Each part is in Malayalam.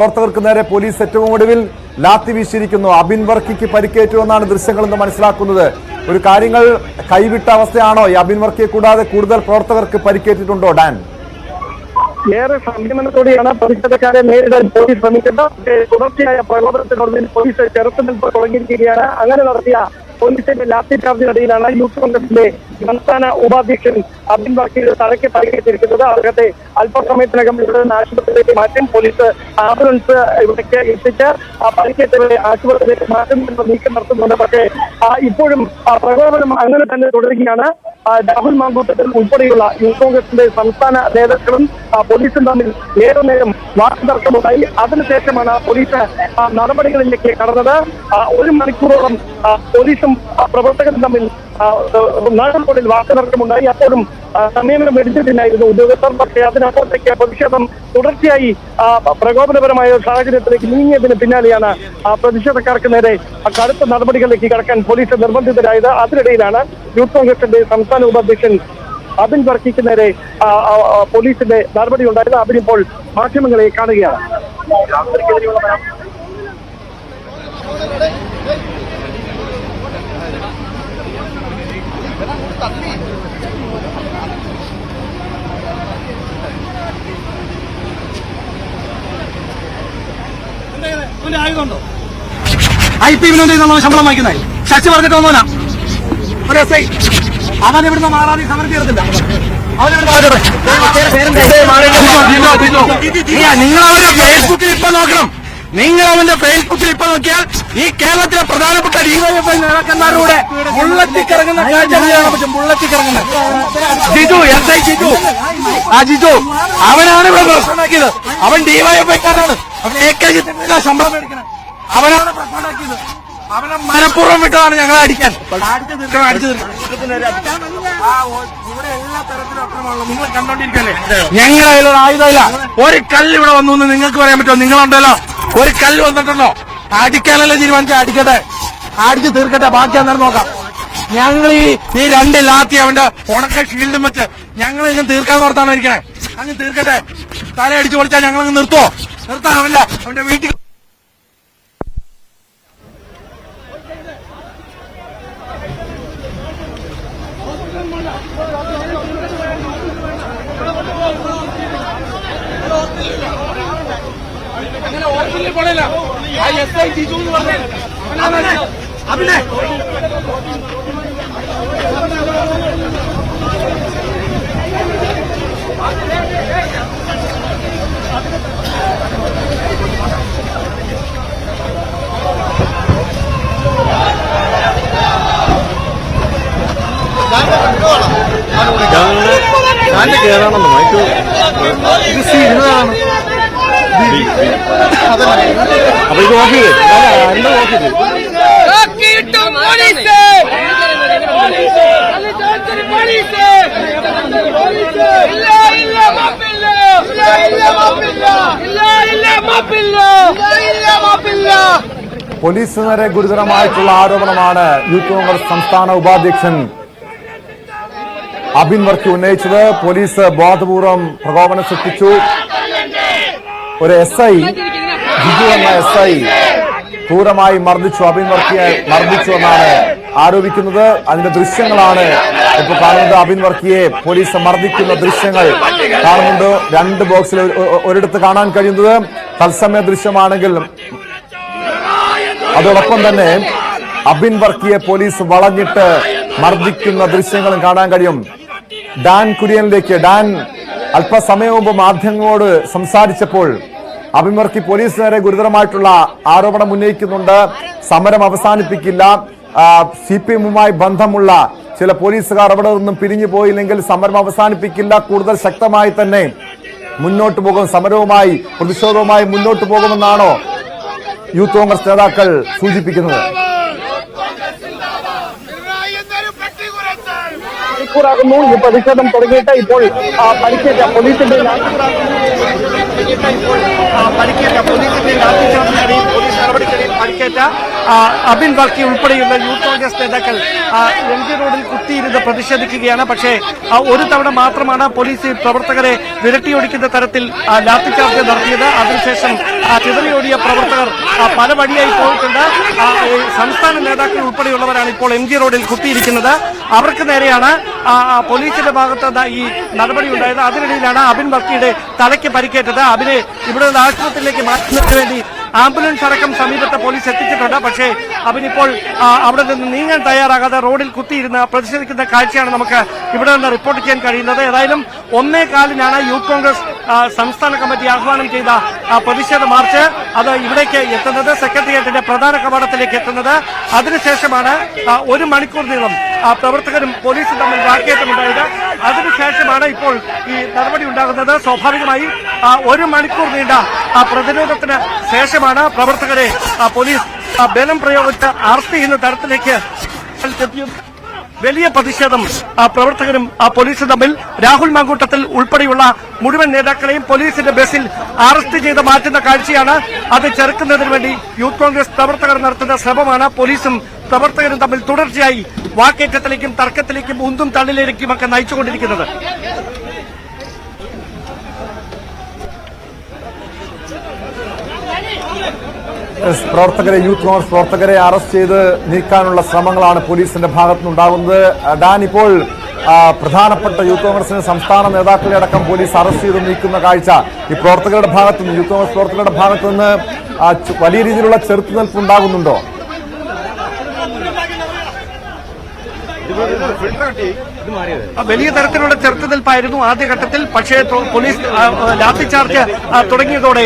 പ്രവർത്തകർക്ക് നേരെ പോലീസ് ഏറ്റവും ഒടുവിൽ ലാത്തി വീശിയിരിക്കുന്നു. അബിൻ വർക്കിക്ക് പരിക്കേറ്റു എന്നാണ് ദൃശ്യങ്ങൾ നിന്ന് മനസ്സിലാക്കുന്നത്. ഒരു കാര്യങ്ങൾ കൈവിട്ട അവസ്ഥയാണോ? ഈ അബിൻ വർക്കിയെ കൂടാതെ കൂടുതൽ പ്രവർത്തകർക്ക് പരിക്കേറ്റിട്ടുണ്ടോ? ഡാൻ, ഏറെ സംയമനത്തോടെയാണ് പ്രതിഷേധക്കാരെ നേരിടാൻ പോലീസ് ശ്രമിക്കുന്നത്. തുടർച്ചയായ പ്രകോപനത്തിനൊടുവിൽ പോലീസ് ചെറുത്തുനിൽപ്പ് തുടങ്ങിയിരിക്കുകയാണ്. അങ്ങനെ നടത്തിയ പോലീസിന്റെ ലാത്തി ചാർജിനിടയിലാണ് യൂത്ത് കോൺഗ്രസിന്റെ സംസ്ഥാന ഉപാധ്യക്ഷൻ അബിൻ വർക്കിയുടെ തലയ്ക്ക് പരിക്കേറ്റിരിക്കുന്നത്. അദ്ദേഹത്തെ അല്പസമയത്തിനകം ഇവിടെ നിന്ന് ആശുപത്രിയിലേക്ക് മാറ്റും. പോലീസ് ആംബുലൻസ് ഇവിടേക്ക് എത്തിച്ച് പരിക്കേറ്റവരെ ആശുപത്രിയിലേക്ക് മാറ്റുന്നതിനുള്ള നീക്കം നടത്തുന്നുണ്ട്. പക്ഷേ ഇപ്പോഴും പ്രകോപനം അങ്ങനെ തന്നെ തുടരുകയാണ്. രാഹുൽ മാങ്കൂട്ടത്തിൽ ഉൾപ്പെടെയുള്ള യൂത്ത് കോൺഗ്രസിന്റെ സംസ്ഥാന നേതാക്കളും പോലീസും തമ്മിൽ ഏറെ നേരം വാക്കുതർക്കമുണ്ടായി. അതിനുശേഷമാണ് പോലീസ് നടപടികളിലേക്ക് കടന്നത്. 1 മണിക്കൂറോളം പോലീസും പ്രവർത്തകരും തമ്മിൽ നാടൻപോളിൽ വാക്കുതർക്കമുണ്ടായി. അപ്പോഴും സംയമനം എടുത്തിട്ടില്ലായിരുന്നു ഉദ്യോഗസ്ഥർ. പക്ഷേ അതിനപ്പുറത്തേക്ക് പ്രതിഷേധം തുടർച്ചയായി പ്രകോപനപരമായ സാഹചര്യത്തിലേക്ക് നീങ്ങിയതിന് പിന്നാലെയാണ് പ്രതിഷേധക്കാർക്ക് നേരെ കടുത്ത നടപടികളിലേക്ക് കടക്കാൻ പോലീസ് നിർബന്ധിതരായത്. അതിനിടയിലാണ് യൂത്ത് കോൺഗ്രസിന്റെ സംസ്ഥാന ഉപാധ്യക്ഷൻ അബിൻ വർക്കിക്ക് നേരെ പോലീസിന്റെ നടപടി ഉണ്ടായത്. അബിനിപ്പോൾ മാധ്യമങ്ങളെ കാണുകയാണ്. ശമ്പളം വാങ്ങിക്കുന്നത് ശശി പറഞ്ഞിട്ട് വന്നോനാ ഒരു എസ് ഐ. അവൻ ഇവിടുന്ന് മാറാതെ സമരം തീർത്തില്ല. നിങ്ങൾ അവരുടെ ഫേസ്ബുക്കിൽ ഇപ്പൊ നോക്കണം. നിങ്ങൾ അവന്റെ ഫേസ്ബുക്കിൽ ഇപ്പൊ നോക്കിയാൽ ഈ കേരളത്തിലെ പ്രധാനപ്പെട്ട ഡിവൈഎഫ്ഐ നേതാക്കന്മാരുടെ ബുള്ളറ്റിക്കിറങ്ങുന്ന കാഴ്ചകൾ കാണാൻ പറ്റും. ബുള്ളറ്റിക്കിറങ്ങുന്ന ജിജു, എസ് ഐ ജിജു, ജിജു അവനാണ് ഇവിടെ പ്രശ്നമാക്കിയത്. അവൻ ഡിവൈഎഫ്ഐക്കാരാണ്. അവൻ AK ശമ്പളം മേടിക്കണം. അവനാണ് പ്രശ്നമാക്കിയത്. അവനെ മനഃപൂർവ്വം വിട്ടതാണ് ഞങ്ങളെ അടിക്കാൻ. അടിച്ചു തീർക്കണം. ഇവിടെ എല്ലാ തരത്തിലും അക്രമമുള്ള നിങ്ങൾ കണ്ടോണ്ടിരിക്കല്ലേ. ഞങ്ങളുടെ കയ്യിലൊരു ആയുധമില്ല. ഒരു കല്ല് ഇവിടെ വന്നു എന്ന് നിങ്ങൾക്ക് പറയാൻ പറ്റുമോ? നിങ്ങളുണ്ടല്ലോ, ഒരു കല്ല് വന്നിട്ടുണ്ടോ? അടിക്കാനല്ലേ തീരുമാനിച്ചാൽ അടിക്കട്ടെ, അടിച്ചു തീർക്കട്ടെ. ബാക്കി അന്നേരം നോക്കാം. ഞങ്ങൾ ഈ 2 ലാത്തി അവന്റെ ഉണക്ക ഷീൽഡും വെച്ച് ഞങ്ങൾ ഇങ്ങനെ തീർക്കാൻ ഓർത്താണ് ഇരിക്കണേ. അങ്ങ് തീർക്കട്ടെ. തല അടിച്ചു പൊളിച്ചാൽ ഞങ്ങളങ്ങ് നിർത്തുവോ? നിർത്താൻ അവന്റെ വീട്ടിൽ അങ്ങനെ ഹോസ്പിറ്റലിൽ പോണില്ല. ആ എസ് ഐ ജിജു എന്ന് പറഞ്ഞേ അഭിനേ ഞാൻ കേറാണെന്ന് മൈക്ക് ഇത് സീനാണ്. അപ്പൊ ഇത് ഓഫ് ചെയ്ത് പോലീസിന് നേരെ ഗുരുതരമായിട്ടുള്ള ആരോപണമാണ് യൂത്ത് കോൺഗ്രസ് സംസ്ഥാന ഉപാധ്യക്ഷൻ അബിൻ വർക്കി ഉന്നയിച്ചത്. പോലീസ് ബോധപൂർവം പ്രകോപനം സൃഷ്ടിച്ചു. ഒരു SI ജിജു എന്ന SI ക്രൂരമായി മർദ്ദിച്ചു, അബിൻ വർക്കിയെ മർദ്ദിച്ചു എന്നാണ് ആരോപിക്കുന്നത്. അതിന്റെ ദൃശ്യങ്ങളാണ് ഇപ്പൊ കാണുന്നത്. അബിൻ വർക്കിയെ പോലീസ് മർദ്ദിക്കുന്ന ദൃശ്യങ്ങൾ കാണുന്നുണ്ട്. 2 ബോക്സിൽ ഒരിടത്ത് കാണാൻ കഴിയുന്നത് തത്സമയ ദൃശ്യമാണെങ്കിൽ അതോടൊപ്പം തന്നെ അബിൻ വർക്കിയെ പോലീസ് വളഞ്ഞിട്ട് മർദ്ദിക്കുന്ന ദൃശ്യങ്ങളും കാണാൻ കഴിയും. ഡാൻ കുര്യനിലേക്ക്. ഡാൻ അല്പസമയം മുമ്പ് മാധ്യമങ്ങളോട് സംസാരിച്ചപ്പോൾ അബിൻ വർക്കി പോലീസ് നേരെ ഗുരുതരമായിട്ടുള്ള ആരോപണം ഉന്നയിക്കുന്നുണ്ട്. സമരം അവസാനിപ്പിക്കില്ല. CPM-മായി ബന്ധമുള്ള ചില പോലീസുകാർ അവിടെ നിന്നും പിരിഞ്ഞു പോയില്ലെങ്കിൽ സമരം അവസാനിപ്പിക്കില്ല. കൂടുതൽ ശക്തമായി തന്നെ മുന്നോട്ട് പോകും, സമരവുമായി പ്രതിഷേധവുമായി മുന്നോട്ട് പോകുമെന്നാണോ യൂത്ത് കോൺഗ്രസ് നേതാക്കൾ സൂചിപ്പിക്കുന്നത്? മണിക്കൂറാകുന്നു ഈ പ്രതിഷേധം തുടങ്ങിയിട്ട്. ഇപ്പോൾ പരിക്കേറ്റ പോലീസിന്റെ പരിക്കേറ്റ പോലീസിന്റെ പോലീസ് നടപടിക്കിടയിൽ പരിക്കേറ്റ അബിൻ വർക്കി ഉൾപ്പെടെയുള്ള യൂത്ത് കോൺഗ്രസ് നേതാക്കൾ MG റോഡിൽ കുത്തിയിരുന്ന് പ്രതിഷേധിക്കുകയാണ്. പക്ഷേ ഒരു തവണ മാത്രമാണ് പോലീസ് പ്രവർത്തകരെ വിരട്ടിയൊടിക്കുന്ന തരത്തിൽ ലാത്തിചാർജ് നടത്തിയത്. അതിനുശേഷം ചിതറിയോടിയ പ്രവർത്തകർ പല വഴിയായി പോയിട്ടുണ്ട്. സംസ്ഥാന നേതാക്കൾ ഉൾപ്പെടെയുള്ളവരാണ് ഇപ്പോൾ MG റോഡിൽ കുത്തിയിരിക്കുന്നത്. അവർക്ക് നേരെയാണ് പോലീസിന്റെ ഭാഗത്ത് ഈ നടപടി ഉണ്ടായത്. അതിനിടയിലാണ് അബിൻ വർക്കിയുടെ തലയ്ക്ക് പരിക്കേറ്റത്. അബിനെ ഇവിടെ നിന്ന് ആശുപത്രിയിലേക്ക് മാറ്റുന്നതിന് വേണ്ടി ആംബുലൻസ് അടക്കം സമീപത്തെ പോലീസ് എത്തിച്ചിട്ടുണ്ട്. പക്ഷേ അവനിപ്പോൾ അവിടെ നിന്ന് നീങ്ങാൻ തയ്യാറാകാതെ റോഡിൽ കുത്തിയിരുന്ന് പ്രതിഷേധിക്കുന്ന കാഴ്ചയാണ് നമുക്ക് ഇവിടെ നിന്ന് റിപ്പോർട്ട് ചെയ്യാൻ കഴിയുന്നത്. ഏതായാലും 1:15 യൂത്ത് കോൺഗ്രസ് സംസ്ഥാന കമ്മിറ്റി ആഹ്വാനം ചെയ്ത പ്രതിഷേധ മാർച്ച് അത് ഇവിടേക്ക് എത്തുന്നത്, സെക്രട്ടേറിയറ്റിന്റെ പ്രധാന കവാടത്തിലേക്ക് എത്തുന്നത്. അതിനുശേഷമാണ് 1 മണിക്കൂർ നീളം പ്രവർത്തകരും പോലീസും തമ്മിൽ വാക്കേറ്റമുണ്ടായത്. അതിനുശേഷമാണ് ഇപ്പോൾ ഈ നടപടി ഉണ്ടാകുന്നത്. സ്വാഭാവികമായി 1 മണിക്കൂർ നീണ്ട പ്രതിരോധത്തിന് ശേഷമാണ് പ്രവർത്തകരെ പോലീസ് ബലം പ്രയോഗിച്ച് അറസ്റ്റ് ചെയ്യുന്ന തരത്തിലേക്ക് വലിയ പ്രതിഷേധം പ്രവർത്തകരും പോലീസും തമ്മിൽ. രാഹുൽ മാങ്കൂട്ടത്തിൽ ഉൾപ്പെടെയുള്ള മുഴുവൻ നേതാക്കളെയും പോലീസിന്റെ ബസ്സിൽ അറസ്റ്റ് ചെയ്ത് മാറ്റുന്ന കാഴ്ചയാണ്. അത് ചെറുക്കുന്നതിന് വേണ്ടി യൂത്ത് കോൺഗ്രസ് പ്രവർത്തകർ നടത്തുന്ന ശ്രമമാണ് പോലീസും പ്രവർത്തകരും തമ്മിൽ തുടർച്ചയായി വാക്കേറ്റത്തിലേക്കും തർക്കത്തിലേക്കും ഉന്തും തള്ളിലേക്കും ഒക്കെ നയിച്ചുകൊണ്ടിരിക്കുന്നത്. പ്രവർത്തകരെ യൂത്ത് കോൺഗ്രസ് പ്രവർത്തകരെ അറസ്റ്റ് ചെയ്ത് നീക്കാനുള്ള ശ്രമങ്ങളാണ് പോലീസിന്റെ ഭാഗത്തുനിന്നുണ്ടാകുന്നത്. ഡാൻ, ഇപ്പോൾ പ്രധാനപ്പെട്ട യൂത്ത് കോൺഗ്രസിന്റെ സംസ്ഥാന നേതാക്കളെ അടക്കം പോലീസ് അറസ്റ്റ് ചെയ്ത് നീക്കുന്ന കാഴ്ച ഈ പ്രവർത്തകരുടെ ഭാഗത്തുനിന്ന് യൂത്ത് കോൺഗ്രസ് പ്രവർത്തകരുടെ ഭാഗത്തുനിന്ന് വലിയ രീതിയിലുള്ള ചെറുത്തുനിൽപ്പ് ഉണ്ടാകുന്നുണ്ടോ? വലിയ തരത്തിലുള്ള ചെറുത്തുനിൽപ്പായിരുന്നു ആദ്യഘട്ടത്തിൽ. പക്ഷേ പോലീസ് ലാത്തിചാർജ് തുടങ്ങിയതോടെ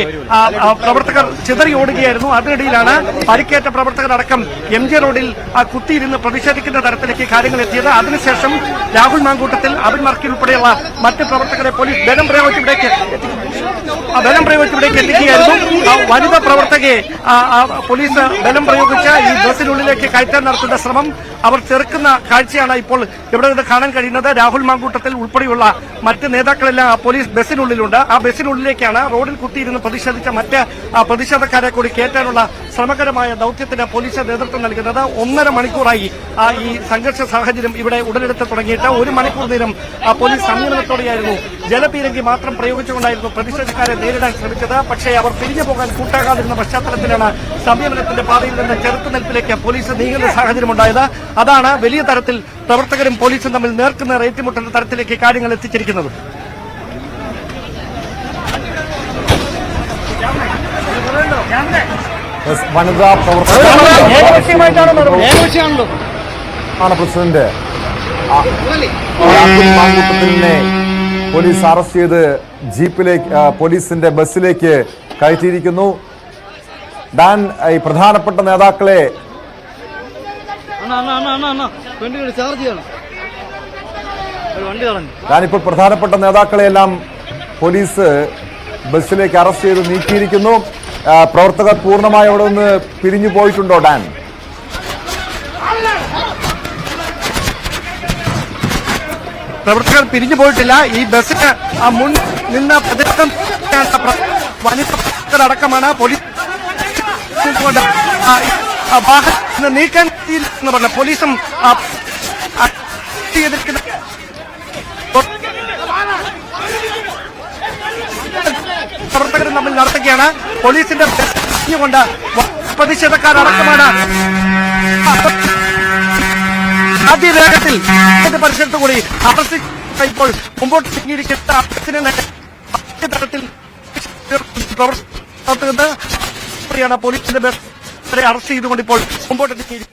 പ്രവർത്തകർ ചിതറി ഓടുകയായിരുന്നു. അതിനിടയിലാണ് പരിക്കേറ്റ പ്രവർത്തകരടക്കം MG റോഡിൽ കുത്തിയിരുന്ന് പ്രതിഷേധിക്കുന്ന തരത്തിലേക്ക് കാര്യങ്ങൾ എത്തിയത്. അതിനുശേഷം രാഹുൽ മാങ്കൂട്ടത്തിൽ, അബിൻ വർക്കി ഉൾപ്പെടെയുള്ള മറ്റ് പ്രവർത്തകരെ പോലീസ് ബലം പ്രയോഗിച്ച് ഇവിടേക്ക് എത്തിക്കുകയായിരുന്നു. വനിതാ പ്രവർത്തകയെ പോലീസ് ബലം പ്രയോഗിച്ച് ഈ ബസ്സിനുള്ളിലേക്ക് കയറ്റാൻ നടത്തുന്ന ശ്രമം അവർ ചെറുക്കുന്ന കാഴ്ചയാണ് ഇപ്പോൾ ഇവിടെ നിന്ന് കാണാൻ കഴിയുന്നത്. രാഹുൽ മാങ്കൂട്ടത്തിൽ ഉൾപ്പെടെയുള്ള മറ്റ് നേതാക്കളെല്ലാം പോലീസ് ബസ്സിനുള്ളിലുണ്ട്. ആ ബസ്സിനുള്ളിലേക്കാണ് റോഡിൽ കുത്തിയിരുന്ന് പ്രതിഷേധിച്ച മറ്റ് പ്രതിഷേധക്കാരെ കൂടി കയറ്റാനുള്ള ശ്രമകരമായ ദൌത്യത്തിന് പോലീസ് നേതൃത്വം നൽകുന്നത്. 1.5 മണിക്കൂറായി ഈ സംഘർഷ സാഹചര്യം ഇവിടെ ഉടലെടുത്ത് തുടങ്ങിയിട്ട് 1 മണിക്കൂർ നേരം പോലീസ് സംയമനത്തോടെയായിരുന്നു, ജലപീരങ്കി മാത്രം പ്രയോഗിച്ചുകൊണ്ടായിരുന്നു പ്രതിഷേധക്കാരെ നേരിടാൻ ശ്രമിച്ചത്. പക്ഷേ അവർ പിരിഞ്ഞു പോകാൻ കൂട്ടാകാതിരുന്ന പശ്ചാത്തലത്തിലാണ് സംയമനത്തിന്റെ പാതയിൽ നിന്ന് ചെറുത്തുനിൽപ്പിലേക്ക് പോലീസ് നീങ്ങുന്ന സാഹചര്യമുണ്ടായത്. അതാണ് വലിയ തരത്തിൽ പ്രവർത്തകരും പോലീസും തമ്മിൽ നേർക്കുനേർ ഏറ്റുമുട്ടുന്ന തരത്തിലേക്ക് കാര്യങ്ങൾ എത്തിച്ചിരിക്കുന്നത്. വനിതാ പ്രവർത്തകർ പ്രസിഡന്റ് മാങ്കൂട്ടത്തിനെ പോലീസ് അറസ്റ്റ് ചെയ്ത് ജീപ്പിലേക്ക് പോലീസിന്റെ ബസ്സിലേക്ക് കയറ്റിയിരിക്കുന്നു. ഡാൻ, ഈ പ്രധാനപ്പെട്ട നേതാക്കളെ ഞാനിപ്പോൾ പ്രധാനപ്പെട്ട നേതാക്കളെയെല്ലാം പോലീസ് ബസ്സിലേക്ക് അറസ്റ്റ് ചെയ്ത് നീക്കിയിരിക്കുന്നു. പ്രവർത്തകർ പൂർണ്ണമായി അവിടെ നിന്ന് പിരിഞ്ഞു പോയിട്ടുണ്ടോ ഡാൻ? പ്രവർത്തകർ പിരിഞ്ഞു പോയിട്ടില്ല. ഈ ബസ്സിന് മുൻ നിന്ന പ്രതിഷേധം വനിതടക്കമാണ് പോലീസ് വാഹനം നീക്കാൻ എന്ന് പറഞ്ഞ പോലീസും പ്രവർത്തകരും തമ്മിൽ നടത്തുകയാണ്. പോലീസിന്റെ കൊണ്ട് പ്രതിഷേധക്കാരടക്കമാണ് ആദ്യ വേഗത്തിൽ പരിസരത്ത് കൂടി അറസ്റ്റ് ഇപ്പോൾ മുമ്പോട്ട് നീങ്ങിയിരിക്കുന്ന തരത്തിൽ പ്രവർത്തകർ പോലീസിന്റെ ബസ് അറസ്റ്റ് ചെയ്തുകൊണ്ട് ഇപ്പോൾ മുമ്പോട്ട് നീങ്ങിയിരിക്കുന്നത്.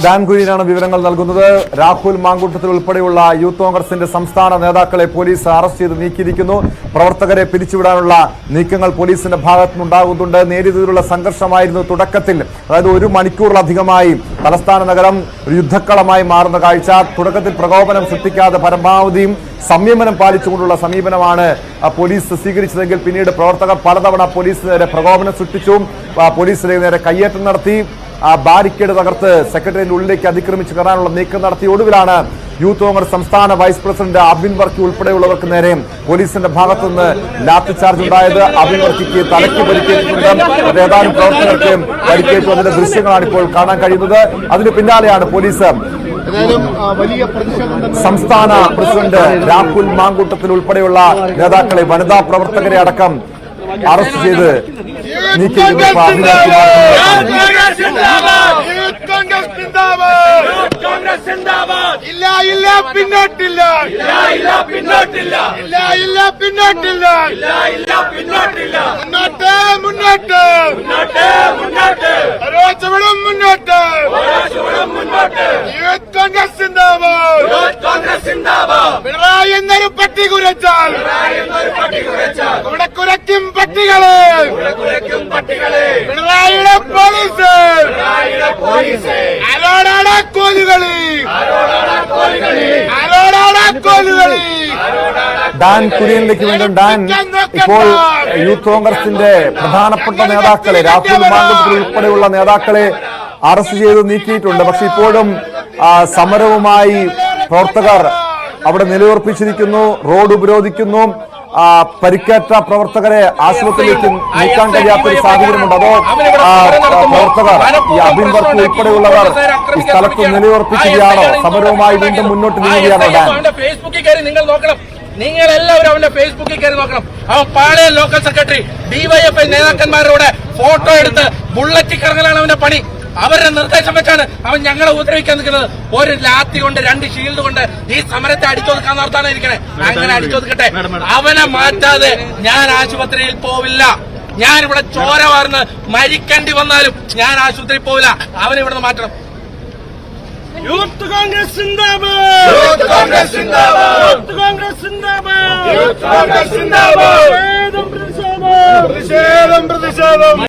ഡാൻ കുര്യനാണ് വിവരങ്ങൾ നൽകുന്നത്. രാഹുൽ മാങ്കൂട്ടത്തിൽ ഉൾപ്പെടെയുള്ള യൂത്ത് കോൺഗ്രസിന്റെ സംസ്ഥാന നേതാക്കളെ പോലീസ് അറസ്റ്റ് ചെയ്ത് നീക്കിയിരിക്കുന്നു. പ്രവർത്തകരെ പിരിച്ചുവിടാനുള്ള നീക്കങ്ങൾ പോലീസിന്റെ ഭാഗത്തുനിന്നുണ്ടാകുന്നുണ്ട്. നേരിയ രീതിയിലുള്ള സംഘർഷമായിരുന്നു തുടക്കത്തിൽ. അതായത് 1 മണിക്കൂറിലധികമായി തലസ്ഥാന നഗരം ഒരു യുദ്ധക്കളമായി മാറുന്ന കാഴ്ച. തുടക്കത്തിൽ പ്രകോപനം സൃഷ്ടിക്കാതെ പരമാവധിയും സംയമനം പാലിച്ചുകൊണ്ടുള്ള സമീപനമാണ് പോലീസ് സ്വീകരിച്ചതെങ്കിൽ പിന്നീട് പ്രവർത്തകർ പലതവണ പോലീസിന് നേരെ പ്രകോപനം സൃഷ്ടിച്ചു. പോലീസിന് നേരെ കയ്യേറ്റം നടത്തി. ബാരിക്കേഡ് തകർത്ത് സെക്രട്ടേറിയറ്റിന്റെ ഉള്ളിലേക്ക് അതിക്രമിച്ച് കയറാനുള്ള നീക്കം നടത്തി. ഒടുവിലാണ് യൂത്ത് കോൺഗ്രസ് സംസ്ഥാന വൈസ് പ്രസിഡന്റ് അബിൻ വർക്കി ഉൾപ്പെടെയുള്ളവർക്ക് നേരെ പോലീസിന്റെ ഭാഗത്തുനിന്ന് ലാത്തി ചാർജ് ഉണ്ടായത്. അബിൻ വർക്കിക്ക് തലയ്ക്ക് പരിക്കേറ്റിട്ടുണ്ട്. ഏതാനും പ്രവർത്തകർക്ക് പരിക്കേറ്റു. അതിന്റെ ദൃശ്യങ്ങളാണ് ഇപ്പോൾ കാണാൻ കഴിയുന്നത്. അതിന് പിന്നാലെയാണ് പോലീസ് വലിയ പ്രതിഷേധം സംസ്ഥാന പ്രസിഡന്റ് രാഹുൽ മാങ്കൂട്ടത്തിൽ ഉൾപ്പെടെയുള്ള നേതാക്കളെ, വനിതാ പ്രവർത്തകരെ അടക്കം അറസ്റ്റ് ചെയ്ത് പിന്നോട്ടില്ല. മുന്നോട്ട് മുന്നോട്ട് യൂത്ത് കോൺഗ്രസ് സിന്ദാബാദ്. പിണറായി എന്നൊരു പട്ടി കുരച്ചാൽ ഇവിടെ കുരയ്ക്കും പട്ടികള്. പിണറായിയുടെ പോലീസ് ആരോടാണ് കോലുകളി? ഡാൻ കുര്യനിലേക്ക് വീണ്ടും ഡാൻ ഇപ്പോൾ യൂത്ത് കോൺഗ്രസിന്റെ പ്രധാനപ്പെട്ട നേതാക്കളെ, രാഹുൽ മാങ്കൂട്ടത്തിൽ ഉൾപ്പെടെയുള്ള നേതാക്കളെ അറസ്റ്റ് ചെയ്ത് നീക്കിയിട്ടുണ്ട്. പക്ഷെ ഇപ്പോഴും സമരവുമായി പ്രവർത്തകർ അവിടെ നിലയുറപ്പിച്ചിരിക്കുന്നു. റോഡ് ഉപരോധിക്കുന്നു. പരിക്കേറ്റ പ്രവർത്തകരെ ആശുപത്രിയിലേക്ക് നീക്കാൻ കഴിയാത്തൊരു സാഹചര്യമുണ്ട്. അതോ പ്രവർത്തകർ ഈ അബിൻ വർക്ക് ഉൾപ്പെടെയുള്ളവർ ഈ സ്ഥലത്ത് നിലയുറപ്പിക്കുകയാണോ? സമരവുമായി വീണ്ടും മുന്നോട്ട് നീങ്ങുകയാണോ? ഡാൻ, ഫേസ്ബുക്കിൽ കയറി നിങ്ങൾ നോക്കണം. നിങ്ങൾ എല്ലാവരും അവന്റെ ഫേസ്ബുക്കിൽ കയറി നോക്കണം. അവൻ പാളയം ലോക്കൽ സെക്രട്ടറി ഡിവൈഎഫ്ഐ നേതാക്കന്മാരുടെ ഫോട്ടോ എടുത്ത് ബുള്ളറ്റിൽ കറങ്ങലാണ് അവന്റെ പണി. അവരുടെ നിർദ്ദേശം വെച്ചാണ് അവൻ ഞങ്ങളെ ഉപദ്രവിക്കാൻ നിൽക്കുന്നത്. ഒരു ലാത്തി കൊണ്ട് 2 ഷീൽഡ് കൊണ്ട് ഈ സമരത്തെ അടിച്ചൊതുക്കാൻ നടത്താണ് ഇരിക്കണേ. അങ്ങനെ അടിച്ചൊതുക്കട്ടെ. അവനെ മാറ്റാതെ ഞാൻ ആശുപത്രിയിൽ പോവില്ല. ഞാനിവിടെ ചോര വാർന്ന് മരിക്കേണ്ടി വന്നാലും ഞാൻ ആശുപത്രിയിൽ പോവില്ല. അവനിവിടുന്ന് മാറ്റണം. യൂത്ത് കോൺഗ്രസ് സിന്ദാബാദ്. യൂത്ത് കോൺഗ്രസ് സിന്ദാബാദ്. യൂത്ത് കോൺഗ്രസ് സിന്ദാബാദ്. യൂത്ത് കോൺഗ്രസ് സിന്ദാബാദ്. പ്രതിഷേധം പ്രതിഷേധം.